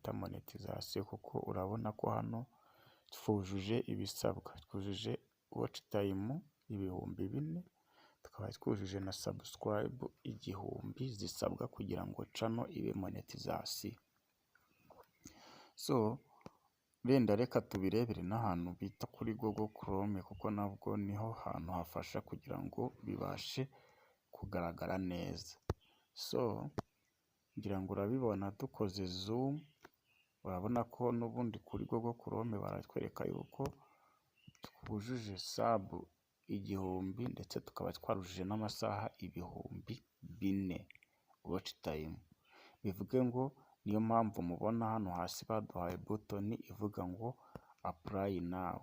bita monetization, kuko urabona ko hano twujuje ibisabwa, twujuje watch time 4,000, tukaba twujuje na subscribe 1,000 zisabwa kugira ngo channel ibe monetization. So wenda reka tubirebere n'ahantu bita kuri Google Chrome, kuko nabwo niho hantu hafasha kugira ngo bibashe kugaragara neza. So ngira ngo urabibona dukoze zoom, urabona ko n'ubundi kuri Google Chrome baratwereka yuko twujuje sub 1,000 ndetse tukaba twarujuje n'amasaha 4,000 watch time. Bivuge ngo niyo mpamvu mubona hano hasi baduhaye button ivuga ngo apply now.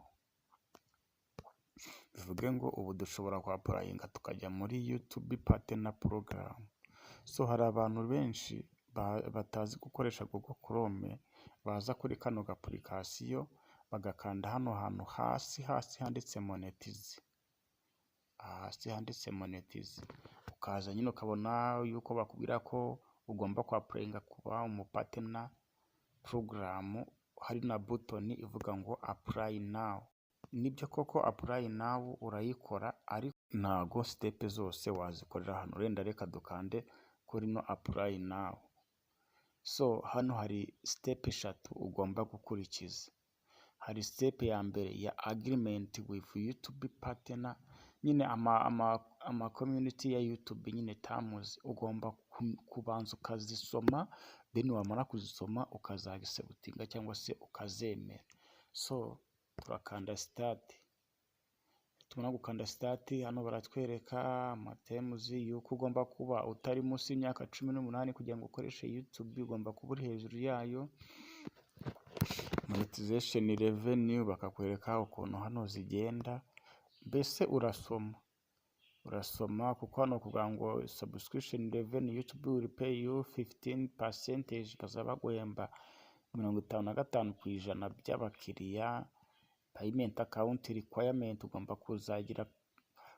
Bivuge ngo ubu dushobora ku applyinga tukajya muri YouTube Partner Program. So hari abantu benshi batazi gukoresha Google Chrome, baza kuri kano ga application bagakanda hano hantu hasi handitse monetize. Hasi handitse monetize, ukaza nyine ukabona yuko bakubwira ko ugomba ku applyinga kuba umu partner program, hari na button ivuga ngo apply now. Nibyo koko apply now urayikora, ariko ntago step zose wazikorera hano. Renda reka dukande kuri no apply now. So hano hari step 3 ugomba gukurikiza. Hari step ya mbere ya agreement with YouTube partner, nyine ama community ya YouTube nyine terms ugomba kubanza ukazisoma, then wamara kuzisoma ukazagisebutinga cyangwa se ukazemera. So turakanda start. Tumara gukanda start, hano baratwereka amaterms yuko ugomba kuba utari munsi y'imyaka 18 kugira ngo ukoreshe YouTube, ugomba kuba uri hejuru yayo. Monetization revenue bakakwereka ukuntu hano zigenda, mbese urasoma kuko hano kuvuga ngo subscription revenue YouTube will pay you 15%, bazaba guhemba 55% by'abakiriya. Payment account requirement, ugomba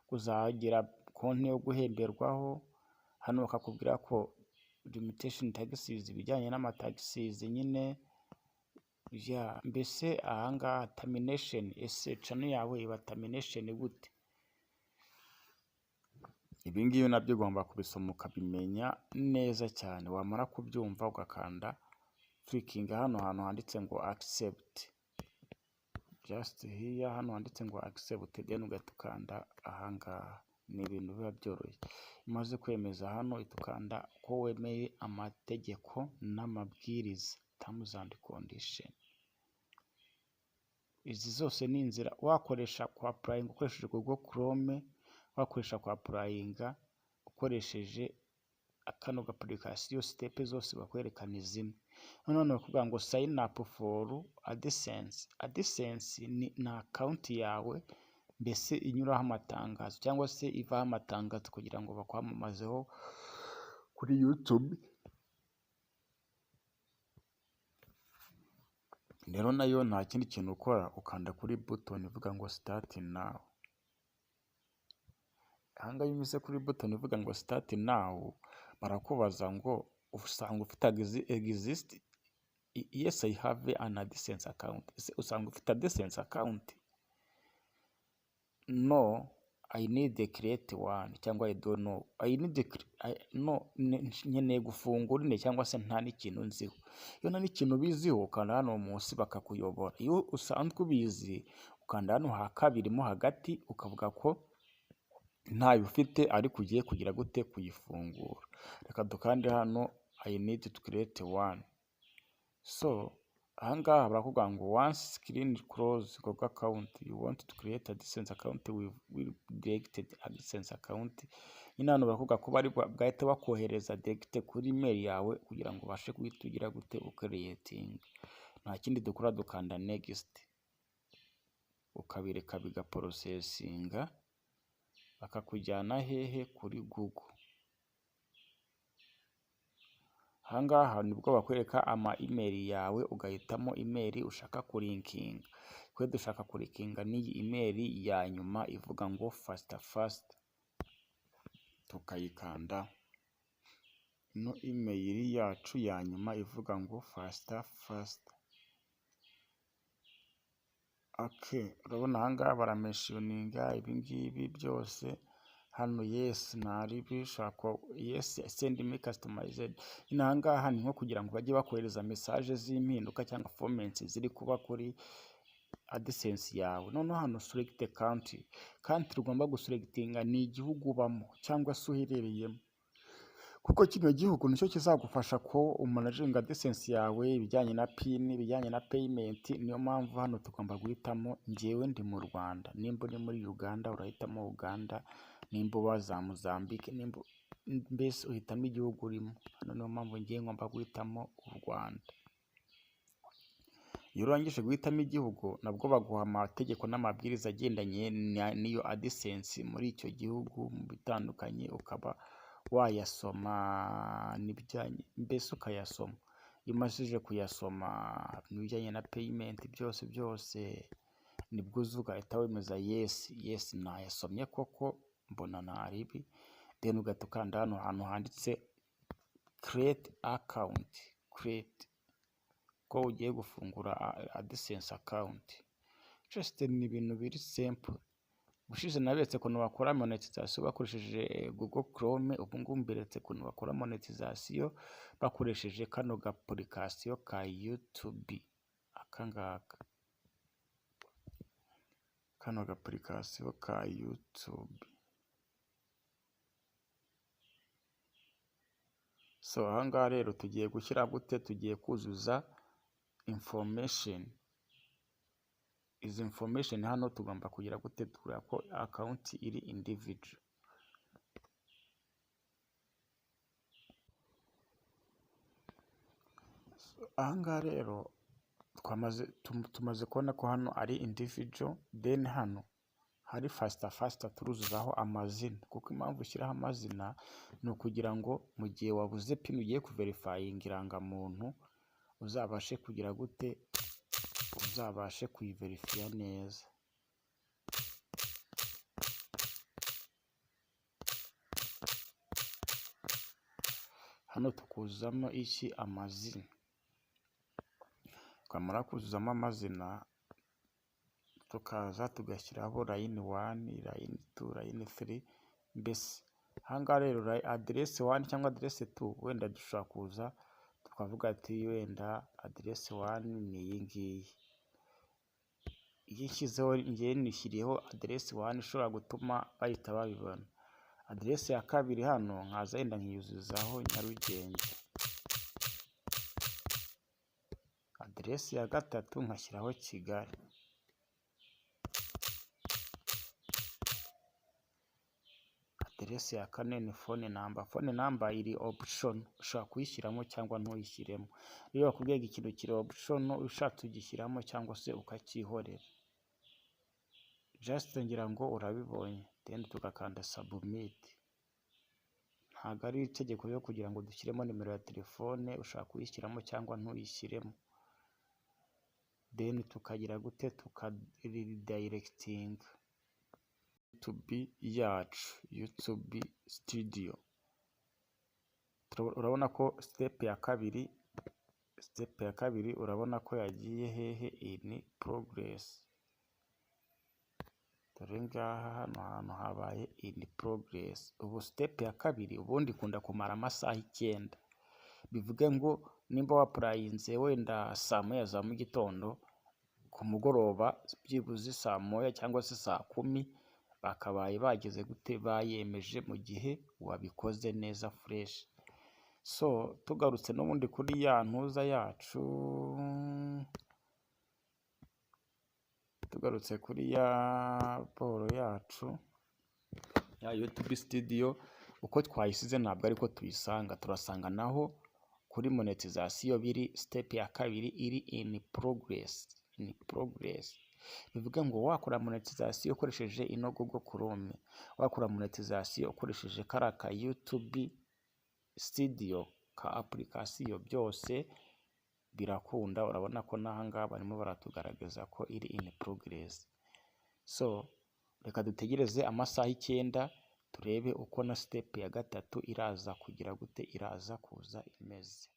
kuzagira konti yo guhemberwaho. Hano bakakubwira ko limitation taxes, bijyanye n'amataxes nyine ya mbese ahanga termination. Ese channel yawe iba termination gute? Ibi ngibi nabyo ugomba kubisoma ukabimenya neza cyane. Wamara kubyumva ugakanda clicking hano hantu handitse ngo accept, just here hano handitse ngo accept, then ugatukanda ahangaha. Ni ibintu biba byoroshye. Umaze kwemeza hano itukanda ko wemeye amategeko n'amabwiriza, terms and condition. Izi zose ni inzira wakoresha ku applying ukoresheje Google Chrome, wakoresha ku applyinga ukoresheje akano ga application. Step zose bakwerekana izina. None bakubwira ngo sign up for AdSense. AdSense ni account yawe mbese inyuraho amatangazo cyangwa se ivaho amatangazo kugira ngo bakwamamazeho kuri YouTube. Rero nayo nta kindi kintu ukora, ukanda kuri button ivuga ngo start now. Ahanga yumise kuri button ivuga ngo start now, barakubaza ngo usanga ufite exist. Yes, I have an AdSense account. Usanga ufite AdSense account? No, I need to create one, cyangwa I don't know. I need no, nkeneye gufungura ine cyangwa se nta n'ikintu nziho. Iyo nta n'ikintu biziho ukanda hano munsi bakakuyobora. Iyo usanzwe ubizi ukanda hano ha kabiri mo hagati ukavuga ko ntayo ufite ariko ugiye kugira gute kuyifungura. Reka dukande hano I need to create one. So ahangaha barakubwira ngo once screen close Google account, you want to create AdSense account will directed AdSense account. Nyine hano barakubwira ko bari bwahita bakohereza direct kuri email yawe kugira ngo ubashe kugira gute ucreating. Nta kindi dukora, dukanda next, ukabireka biga processinga, bakakujyana hehe kuri Google. Ahangaha nibwo bakwereka ama email yawe, ugahitamo email ushaka kulinkinga. Kwe dushaka kulinkinga n'iyi email ya nyuma ivuga ngo fast, tukayikanda no email yacu ya nyuma ivuga ngo fasita. Okay, urabona aha ngaha barameshoninga ibingibi byose hano. Yes, ntari bishaka. Yes, send me customized. Aha ngaha ni nko kugira ngo bajye bakohereza message z'impinduka cyangwa comments ziri kuba kuri AdSense yawe. Noneho hano select country ugomba guselectinga ni igihugu ubamo cyangwa se uherereyemo, kuko kino gihugu nicyo kizagufasha ko umanaginga AdSense yawe, ibijyanye na PIN, ibijyanye na payment. Niyo mpamvu hano tugomba guhitamo njyewe ndi mu Rwanda. Nimba uri muri Uganda urahitamo Uganda, nimba uba za Mozambique, mbese uhitamo igihugu urimo. Hano niyo mpamvu ngiye ngomba guhitamo u Rwanda. Iyo urangije guhitamo igihugu, nabwo baguha amategeko n'amabwiriza agendanye n'iyo AdSense muri icyo gihugu mu bitandukanye, ukaba wayasoma mbese ukayasoma. Iyo umajije kuyasoma n'ibijyanye na payment byose nibwo uza ugahita wemeza yes nayasomye koko, mbona ntaribi. Then ugahita ukanda hano hantu handitse create account, ko ugiye gufungura AdSense account. Just ni ibintu biri simple. Ubushize naberetse ukuntu bakora monetization bakoresheje Google Chrome, ubu ngubu mberetse ukuntu bakora monetization bakoresheje kano application ka YouTube. Akangaka kano application ka YouTube. So aha ngaha rero tugiye gushyira gute, tugiye kuzuza information. Izi information hano tugomba kugira gute, tukora ko account iri individual. Aha ngaha rero tumaze kubona ko hano ari individual. Then hano hari fasita turuzuzaho amazina, kuko impamvu ushyiraho amazina ni ukugira ngo mu gihe wabuze PIN ugiye kuverifyinga irangamuntu uzabashe kugira gute, uzabashe kuyiverifiya neza. Hano tukuzamo iki, amazina. Twamara kuzuzamo amazina tukaza tugashyiraho line 1, line 2, line 3. mbese aha ngaha rero address 1 cyangwa address 2 wenda dushobora kuza tukavuga ati wenda address 1 ni iyi ngiyi. Iyo nshyizeho ngiye nishyiriyeho address 1 ishobora gutuma bahita babibona. Address ya kabiri hano nkaza yenda nkiyuzuzaho Nyarugenge. Address ya gatatu nkashyiraho Kigali. Address ya kane ni phone number. Phone number iri option, ushobora kuyishyiramo cyangwa ntuyishyiremo. Iyo bakubwiye ikintu kiri option ushatse ugishyiramo cyangwa se ukacyihorera. Just ngira ngo urabibonye. Then tugakanda submit. Ntabwo ari itegeko ryo kugira ngo dushyiremo nimero ya telefone, ushaka kuyishyiramo cyangwa ntuyishyiremo. Then tukagira gute, tukadirecting YouTube yacu, YouTube studio. Urabona ko step ya kabiri urabona ko yagiye hehe, in progress. Dore ngaha hano hantu habaye in progress. Ubu step ya kabiri ubundi ikunda kumara amasaha 9. Bivuge ngo nimba wapurayinze wenda saa moya za mu gitondo, ku mugoroba byibuze saa moya cyangwa se saa 10 bakabaye bageze gute, bayemeje mu gihe wabikoze neza fresh. So tugarutse n'ubundi kuri ya ntuza yacu, tugarutse kuri ya poro yacu ya YouTube studio, uko twayisize ntabwo ariko tuyisanga. Turasanga naho kuri monetization biri step ya kabiri iri in progress. Bivuga ngo wakora monetization ukoresheje ino Google Chrome, wakora monetization ukoresheje karaka YouTube studio ka application, byose birakunda. Urabona ko nahanga barimo baratugaragaza ko iri in progress. So reka dutegereze amasaha 9 turebe uko na step ya gatatu iraza kugira gute, iraza kuza imeze.